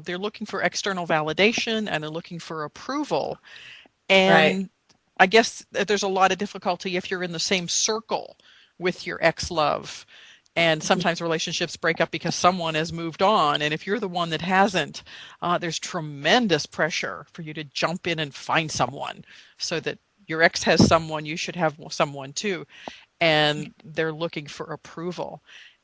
they're looking for external validation and they're looking for approval. Right. And I guess that there's a lot of difficulty if you're in the same circle with your ex-love. And sometimes relationships break up because someone has moved on. And if you're the one that hasn't, there's tremendous pressure for you to jump in and find someone so that your ex has someone, you should have someone too. And they're looking for approval.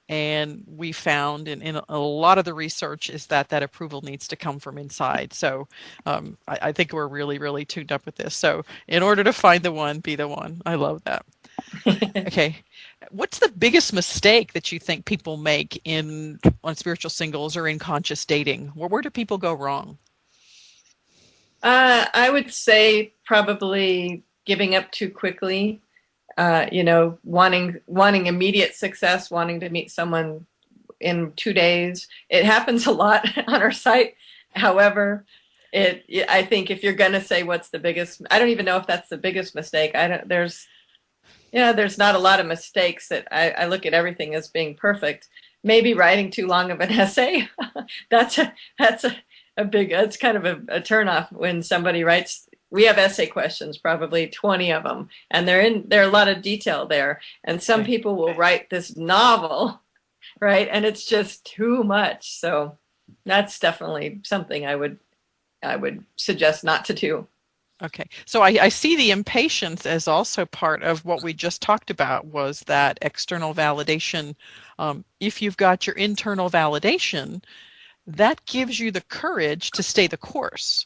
And we found in a lot of the research is that that approval needs to come from inside. So I think we're really, really tuned up with this. So in order to find the one, be the one. I love that. Okay. What's the biggest mistake that you think people make in on spiritual singles or in conscious dating? Where do people go wrong? I would say probably giving up too quickly. Wanting immediate success, wanting to meet someone in 2 days. It happens a lot on our site. However, I think if you're going to say what's the biggest, I don't even know if that's the biggest mistake. I don't. There's not a lot of mistakes that I look at everything as being perfect. Maybe writing too long of an essay. that's a big. That's kind of a turnoff when somebody writes. We have essay questions, probably 20 of them, and there are a lot of detail there. And some Okay. people will write this novel, right? And it's just too much. So that's definitely something I would suggest not to do. Okay. So I see the impatience as also part of what we just talked about was that external validation. If you've got your internal validation, that gives you the courage to stay the course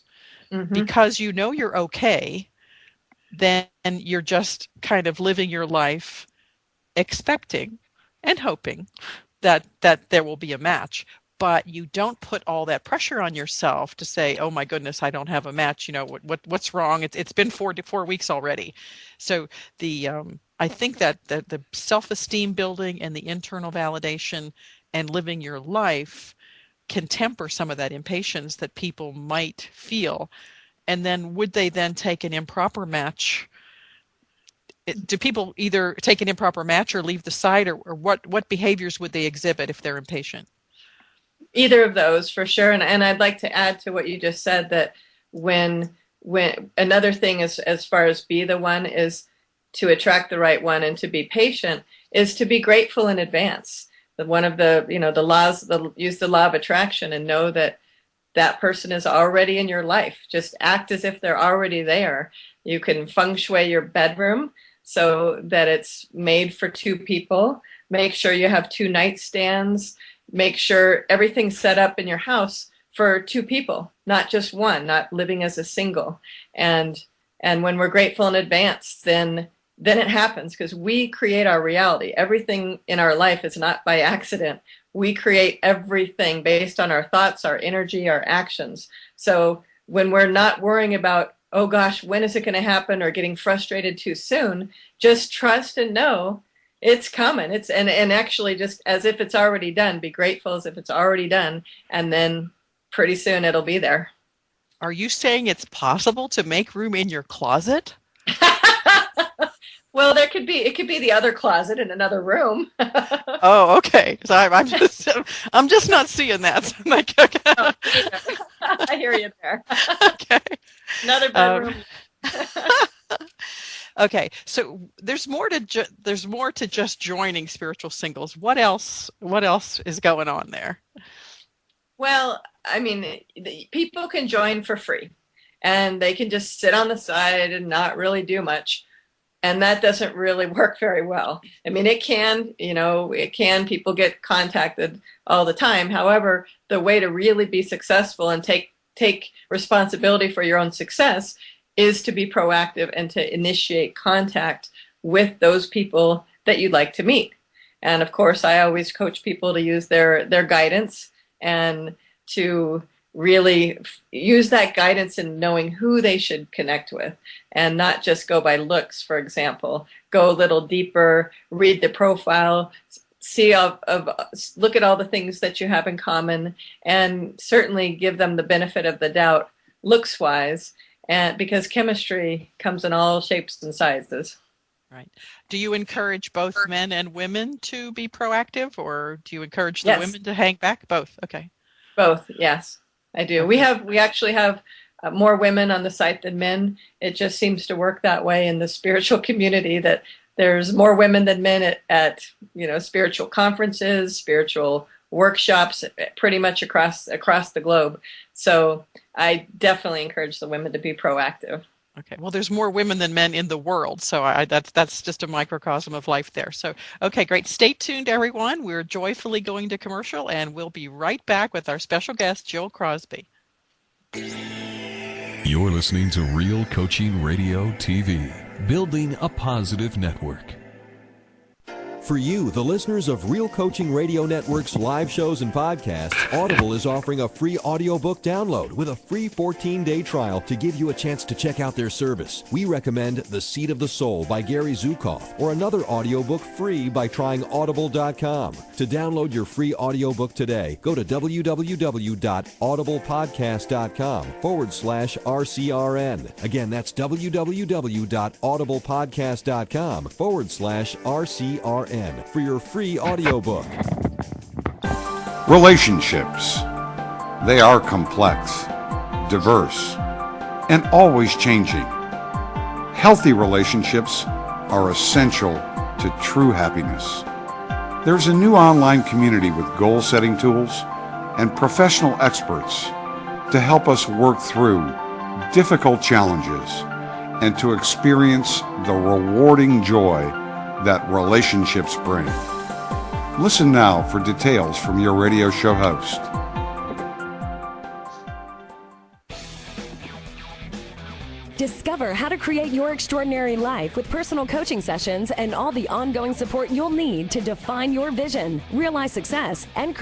Hmm. because you know you're okay. Then you're just kind of living your life expecting and hoping that there will be a match, but you don't put all that pressure on yourself to say, oh my goodness, I don't have a match, what's wrong, it's been 4 weeks already. So the I think that the self-esteem building and the internal validation and living your life can temper some of that impatience that people might feel. And then would they then take an improper match? Do people either take an improper match or leave the site, or what behaviors would they exhibit if they're impatient? Either of those for sure. And I'd like to add to what you just said that when another thing is as far as be the one is to attract the right one and to be patient is to be grateful in advance. One of the laws, use the law of attraction and know that that person is already in your life. Just act as if they're already there. You can feng shui your bedroom so that it's made for two people. Make sure you have two nightstands. Make sure everything's set up in your house for two people, not just one, not living as a single. And and when we're grateful in advance, then it happens because we create our reality. Everything in our life is not by accident. We create everything based on our thoughts, our energy, our actions. So when we're not worrying about, oh gosh, when is it going to happen, or getting frustrated too soon, just trust and know it's coming. And actually just as if it's already done, be grateful as if it's already done, and then pretty soon it'll be there. Are you saying it's possible to make room in your closet? Well, it could be the other closet in another room. Oh, okay. So I'm just not seeing that. So I'm like, okay, Oh, me either. I hear you there. okay. Another Um, bedroom. okay. So there's more to just joining spiritual singles. What else? What else is going on there? Well, I mean, people can join for free and they can just sit on the side and not really do much. And that doesn't really work very well. I mean, people get contacted all the time. However, the way to really be successful and take responsibility for your own success is to be proactive and to initiate contact with those people that you'd like to meet. And of course, I always coach people to use their guidance and to really use that guidance in knowing who they should connect with and not just go by looks, for example. Go a little deeper, read the profile, look at all the things that you have in common, and certainly give them the benefit of the doubt looks wise, and because chemistry comes in all shapes and sizes. Right. Do you encourage both men and women to be proactive, or do you encourage the Yes, women to hang back? Both. Okay. both, yes. I do. We actually have more women on the site than men. It just seems to work that way in the spiritual community, that there's more women than men at spiritual conferences, spiritual workshops, pretty much across the globe. So I definitely encourage the women to be proactive. Okay. Well, there's more women than men in the world, so that's just a microcosm of life there. So, okay, great. Stay tuned, everyone. We're joyfully going to commercial, and we'll be right back with our special guest, Jill Crosby. You're listening to Real Coaching Radio TV, building a positive network. For you, the listeners of Real Coaching Radio Network's live shows and podcasts, Audible is offering a free audiobook download with a free 14-day trial to give you a chance to check out their service. We recommend The Seat of the Soul by Gary Zukav, or another audiobook free by trying audible.com. To download your free audiobook today, go to www.audiblepodcast.com/RCRN. Again, that's www.audiblepodcast.com/RCRN for your free audiobook. Relationships. They are complex, diverse, and always changing. Healthy relationships are essential to true happiness. There's a new online community with goal-setting tools and professional experts to help us work through difficult challenges and to experience the rewarding joy that relationships bring. Listen now for details from your radio show host. Discover how to create your extraordinary life with personal coaching sessions and all the ongoing support you'll need to define your vision, realize success, and